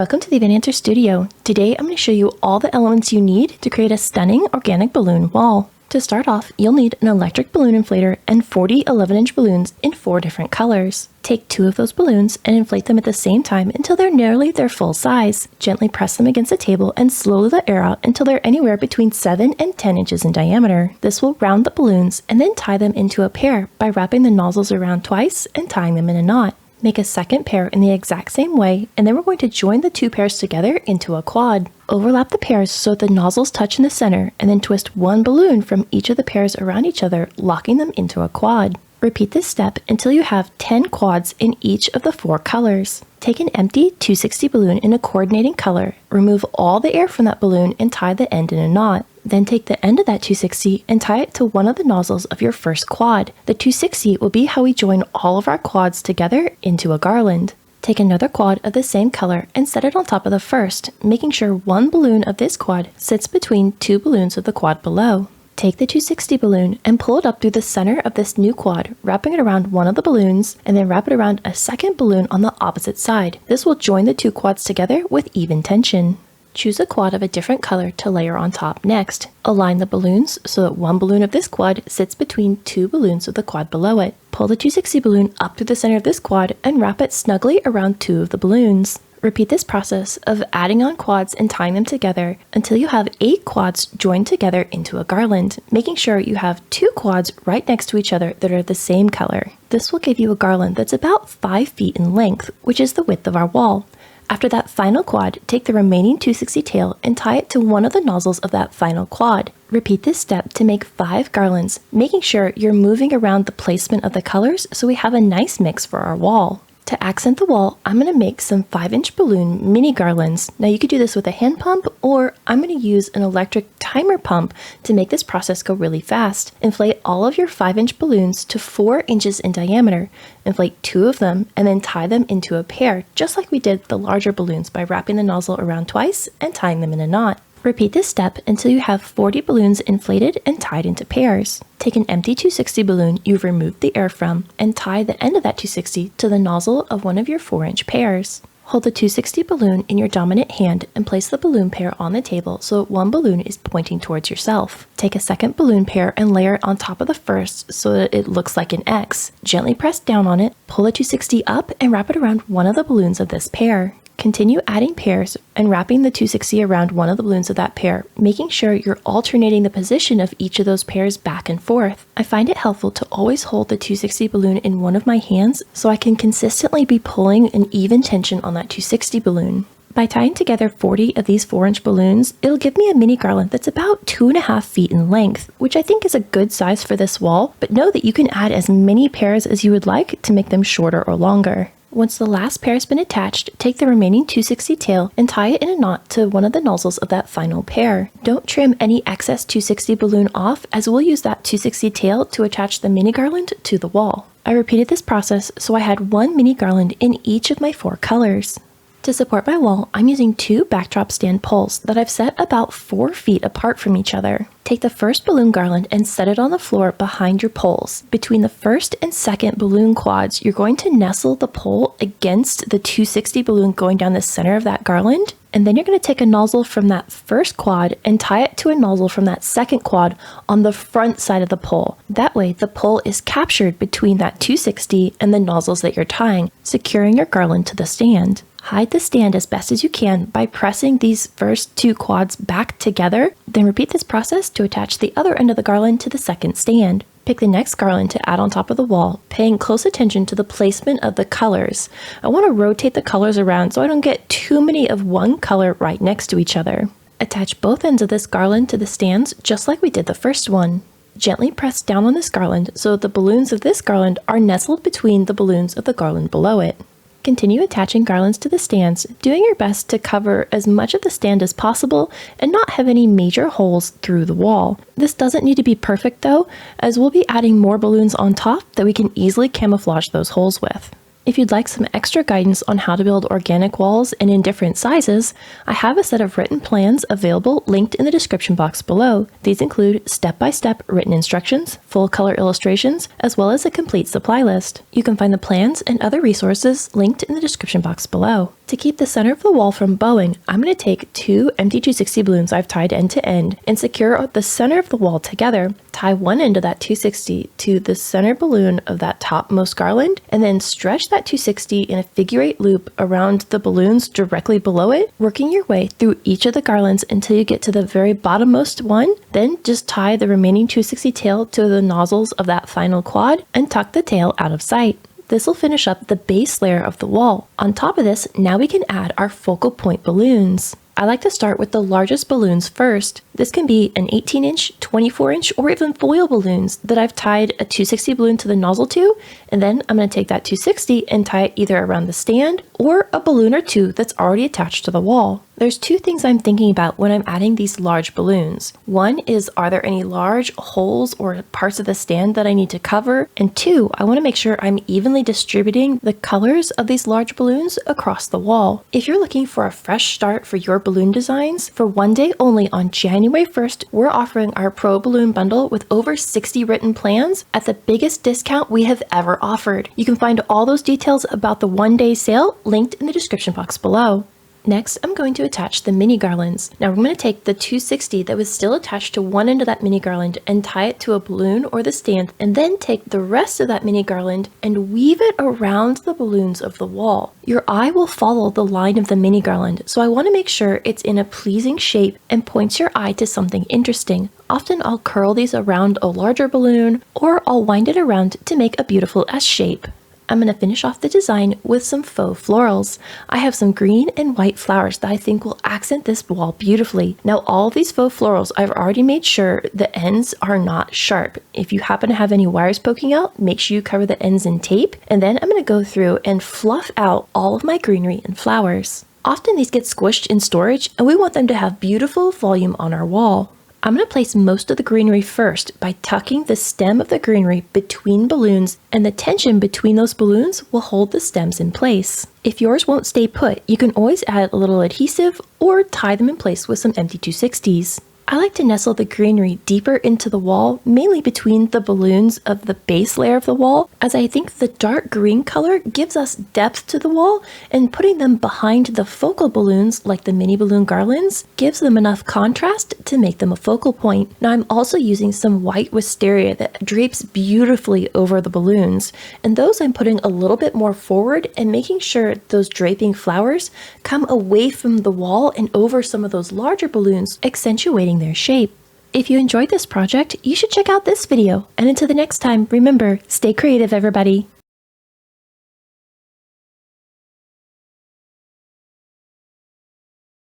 Welcome to the Answer Studio. Today I'm going to show you all the elements you need to create a stunning organic balloon wall. To start off, you'll need an electric balloon inflator and 40 11-inch balloons in 4 different colors. Take 2 of those balloons and inflate them at the same time until they're nearly their full size. Gently press them against the table and slowly let air out until they're anywhere between 7 and 10 inches in diameter. This will round the balloons and then tie them into a pair by wrapping the nozzles around twice and tying them in a knot. Make a second pair in the exact same way, and then we're going to join the 2 pairs together into a quad. Overlap the pairs so that the nozzles touch in the center, and then twist 1 balloon from each of the pairs around each other, locking them into a quad. Repeat this step until you have 10 quads in each of the 4 colors. Take an empty 260 balloon in a coordinating color, remove all the air from that balloon and tie the end in a knot. Then take the end of that 260 and tie it to one of the nozzles of your first quad. The 260 will be how we join all of our quads together into a garland. Take another quad of the same color and set it on top of the first, making sure 1 balloon of this quad sits between 2 balloons of the quad below. Take the 260 balloon and pull it up through the center of this new quad, wrapping it around one of the balloons, and then wrap it around a second balloon on the opposite side. This will join the 2 quads together with even tension. Choose a quad of a different color to layer on top next. Align the balloons so that 1 balloon of this quad sits between 2 balloons of the quad below it. Pull the 260 balloon up through the center of this quad and wrap it snugly around 2 of the balloons. Repeat this process of adding on quads and tying them together until you have 8 quads joined together into a garland, making sure you have 2 quads right next to each other that are the same color. This will give you a garland that's about 5 feet in length, which is the width of our wall. After that final quad, take the remaining 260 tail and tie it to one of the nozzles of that final quad. Repeat this step to make 5 garlands, making sure you're moving around the placement of the colors so we have a nice mix for our wall. To accent the wall, I'm going to make some 5-inch balloon mini garlands. Now you could do this with a hand pump, or I'm going to use an electric timer pump to make this process go really fast. Inflate all of your 5-inch balloons to 4 inches in diameter. Inflate 2 of them and then tie them into a pair, just like we did the larger balloons by wrapping the nozzle around twice and tying them in a knot. Repeat this step until you have 40 balloons inflated and tied into pairs. Take an empty 260 balloon you've removed the air from and tie the end of that 260 to the nozzle of one of your 4-inch pairs. Hold the 260 balloon in your dominant hand and place the balloon pair on the table so that 1 balloon is pointing towards yourself. Take a second balloon pair and layer it on top of the first so that it looks like an X. Gently press down on it, pull the 260 up and wrap it around one of the balloons of this pair. Continue adding pairs and wrapping the 260 around one of the balloons of that pair, making sure you're alternating the position of each of those pairs back and forth. I find it helpful to always hold the 260 balloon in one of my hands so I can consistently be pulling an even tension on that 260 balloon. By tying together 40 of these 4-inch balloons, it'll give me a mini garland that's about 2.5 feet in length, which I think is a good size for this wall, but know that you can add as many pairs as you would like to make them shorter or longer. Once the last pair has been attached, take the remaining 260 tail and tie it in a knot to one of the nozzles of that final pair. Don't trim any excess 260 balloon off, as we'll use that 260 tail to attach the mini garland to the wall. I repeated this process so I had 1 mini garland in each of my 4 colors. To support my wall, I'm using 2 backdrop stand poles that I've set about 4 feet apart from each other. Take the first balloon garland and set it on the floor behind your poles. Between the first and second balloon quads, you're going to nestle the pole against the 260 balloon going down the center of that garland, and then you're going to take a nozzle from that first quad and tie it to a nozzle from that second quad on the front side of the pole. That way, the pole is captured between that 260 and the nozzles that you're tying, securing your garland to the stand. Hide the stand as best as you can by pressing these first 2 quads back together, then repeat this process to attach the other end of the garland to the second stand. Pick the next garland to add on top of the wall, paying close attention to the placement of the colors. I want to rotate the colors around so I don't get too many of one color right next to each other. Attach both ends of this garland to the stands just like we did the first one. Gently press down on this garland so the balloons of this garland are nestled between the balloons of the garland below it. Continue attaching garlands to the stands, doing your best to cover as much of the stand as possible and not have any major holes through the wall. This doesn't need to be perfect though, as we'll be adding more balloons on top that we can easily camouflage those holes with. If you'd like some extra guidance on how to build organic walls and in different sizes, I have a set of written plans available linked in the description box below. These include step-by-step written instructions, full color illustrations, as well as a complete supply list. You can find the plans and other resources linked in the description box below. To keep the center of the wall from bowing, I'm going to take 2 empty 260 balloons I've tied end to end and secure the center of the wall together. Tie one end of that 260 to the center balloon of that topmost garland, and then stretch that 260 in a figure-8 loop around the balloons directly below it, working your way through each of the garlands until you get to the very bottommost one. Then just tie the remaining 260 tail to the nozzles of that final quad and tuck the tail out of sight. This will finish up the base layer of the wall. On top of this, now we can add our focal point balloons. I like to start with the largest balloons first. This can be an 18-inch, 24-inch, or even foil balloons that I've tied a 260 balloon to the nozzle to, and then I'm going to take that 260 and tie it either around the stand or a balloon or two that's already attached to the wall. There's 2 things I'm thinking about when I'm adding these large balloons. One is, are there any large holes or parts of the stand that I need to cover? And 2, I want to make sure I'm evenly distributing the colors of these large balloons across the wall. If you're looking for a fresh start for your balloon designs, for one day only on January 1st, we're offering our Pro Balloon Bundle with over 60 written plans at the biggest discount we have ever offered. You can find all those details about the one-day sale linked in the description box below. Next, I'm going to attach the mini garlands. Now we're going to take the 260 that was still attached to one end of that mini garland and tie it to a balloon or the stand, and then take the rest of that mini garland and weave it around the balloons of the wall. Your eye will follow the line of the mini garland, so I want to make sure it's in a pleasing shape and points your eye to something interesting. Often I'll curl these around a larger balloon, or I'll wind it around to make a beautiful S shape. I'm going to finish off the design with some faux florals. I have some green and white flowers that I think will accent this wall beautifully. Now all of these faux florals, I've already made sure the ends are not sharp. If you happen to have any wires poking out, make sure you cover the ends in tape. And then I'm going to go through and fluff out all of my greenery and flowers. Often these get squished in storage, and we want them to have beautiful volume on our wall. I'm going to place most of the greenery first by tucking the stem of the greenery between balloons, and the tension between those balloons will hold the stems in place. If yours won't stay put, you can always add a little adhesive or tie them in place with some empty 260s. I like to nestle the greenery deeper into the wall, mainly between the balloons of the base layer of the wall, as I think the dark green color gives us depth to the wall, and putting them behind the focal balloons, like the mini balloon garlands, gives them enough contrast to make them a focal point. Now I'm also using some white wisteria that drapes beautifully over the balloons, and those I'm putting a little bit more forward and making sure those draping flowers come away from the wall and over some of those larger balloons, accentuating their shape. If you enjoyed this project, you should check out this video. And until the next time, remember, stay creative, everybody.